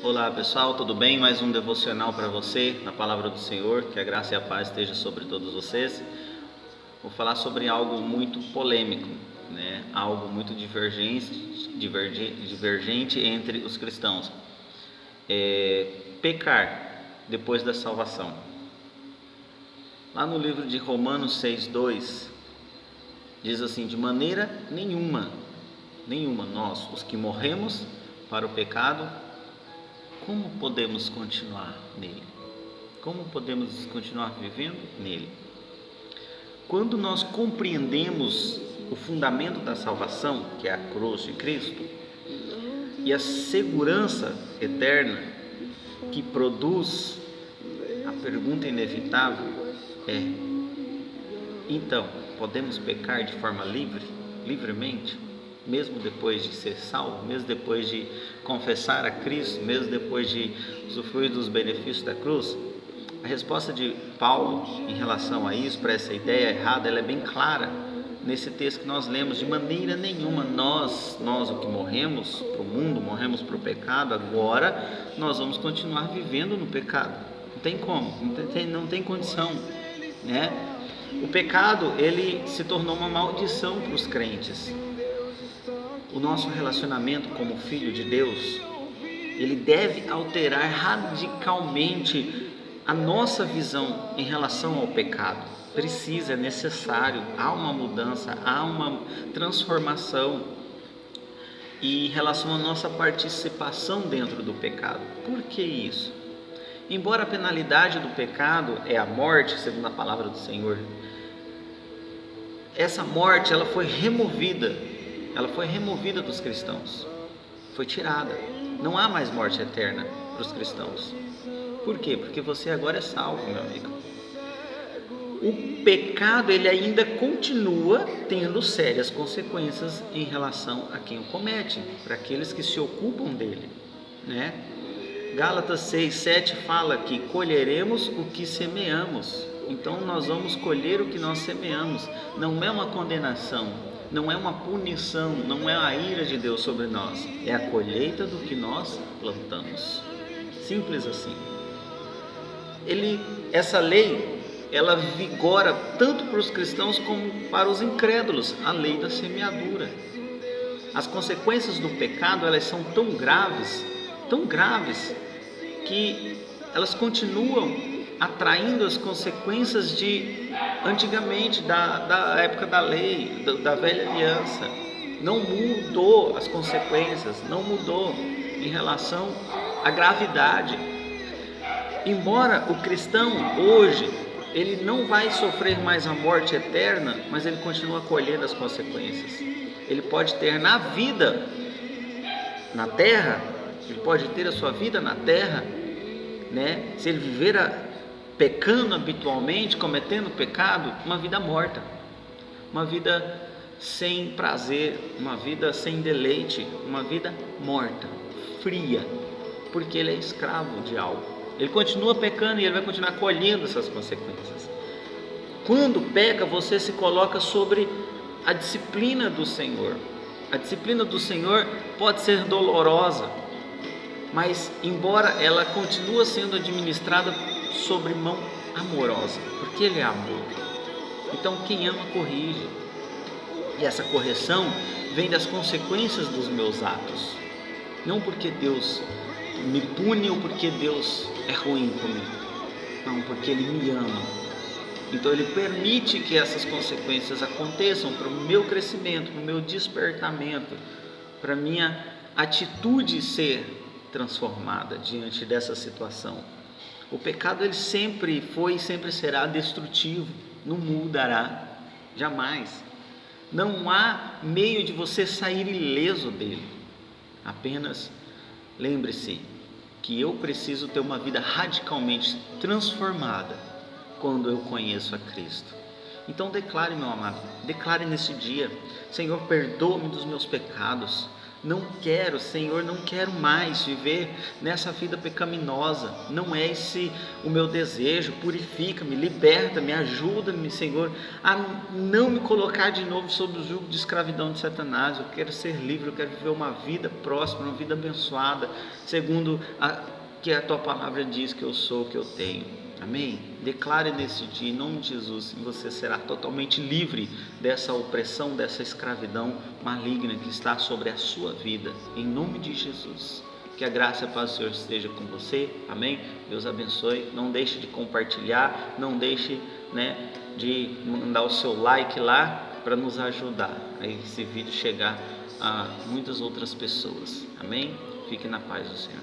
Olá pessoal, tudo bem? Mais um devocional para você, na palavra do Senhor, que a graça e a paz esteja sobre todos vocês. Vou falar sobre algo muito polêmico, Algo muito divergente entre os cristãos. Pecar depois da salvação. Lá no livro de Romanos 6:2, diz assim: de maneira nenhuma, nós, os que morremos para o pecado, como podemos continuar nele? Como podemos continuar vivendo nele? Quando nós compreendemos o fundamento da salvação, que é a cruz de Cristo, e a segurança eterna que produz, a pergunta inevitável é: então, podemos pecar de forma livremente? Mesmo depois de ser salvo, mesmo depois de confessar a Cristo, mesmo depois de usufruir dos benefícios da cruz? A resposta de Paulo em relação a isso, para essa ideia errada, ela é bem clara nesse texto que nós lemos: de maneira nenhuma, nós o que morremos para o mundo, morremos para o pecado, agora nós vamos continuar vivendo no pecado. Não tem como, não tem condição, O pecado, ele se tornou uma maldição para os crentes. O nosso relacionamento como filho de Deus, ele deve alterar radicalmente a nossa visão em relação ao pecado. Precisa, é necessário, há uma mudança, há uma transformação em relação à nossa participação dentro do pecado. Por que isso? Embora a penalidade do pecado é a morte, segundo a palavra do Senhor, essa morte ela foi removida dos cristãos, foi tirada. Não há mais morte eterna para os cristãos. Por quê? Porque você agora é salvo, meu amigo. O pecado, ele ainda continua tendo sérias consequências em relação a quem o comete, para aqueles que se ocupam dele, Gálatas 6:7 fala que colheremos o que semeamos. Então nós vamos colher o que nós semeamos. Não é uma condenação, não é uma punição, não é a ira de Deus sobre nós. É a colheita do que nós plantamos. Simples assim. Essa lei, ela vigora tanto para os cristãos como para os incrédulos, a lei da semeadura. As consequências do pecado, elas são tão graves, que elas continuam atraindo as consequências de antigamente, da época da lei, da velha aliança. Não mudou as consequências, não mudou em relação à gravidade. Embora o cristão hoje, ele não vai sofrer mais a morte eterna, mas ele continua colhendo as consequências. Ele pode ter na vida, na terra, ele pode ter a sua vida na terra, se ele viver pecando habitualmente, cometendo pecado, uma vida morta, uma vida sem prazer, uma vida sem deleite, uma vida morta, fria, porque ele é escravo de algo. Ele continua pecando e ele vai continuar colhendo essas consequências. Quando peca, você se coloca sobre a disciplina do Senhor. A disciplina do Senhor pode ser dolorosa, mas embora ela continue sendo administrada sobre mão amorosa, porque Ele é amor. Então quem ama corrige, e essa correção vem das consequências dos meus atos, não porque Deus me pune ou porque Deus é ruim comigo, não, porque Ele me ama. Então Ele permite que essas consequências aconteçam para o meu crescimento, para o meu despertamento, para a minha atitude ser transformada diante dessa situação. O pecado, ele sempre foi e sempre será destrutivo, não mudará, jamais. Não há meio de você sair ileso dele. Apenas lembre-se que eu preciso ter uma vida radicalmente transformada quando eu conheço a Cristo. Então declare, meu amado, declare nesse dia: Senhor, perdoa-me dos meus pecados, Não quero, Senhor, não quero mais viver nessa vida pecaminosa. Não é esse o meu desejo. Purifica-me, liberta-me, ajuda-me, Senhor, a não me colocar de novo sob o jugo de escravidão de Satanás. Eu quero ser livre, eu quero viver uma vida próspera, uma vida abençoada, segundo que a Tua palavra diz que eu sou, que eu tenho. Amém? Declare nesse dia, em nome de Jesus, e você será totalmente livre dessa opressão, dessa escravidão maligna que está sobre a sua vida, em nome de Jesus. Que a graça e a paz do Senhor esteja com você, amém? Deus abençoe. Não deixe de compartilhar, não deixe, de mandar o seu like lá para nos ajudar a esse vídeo chegar a muitas outras pessoas, amém? Fique na paz do Senhor.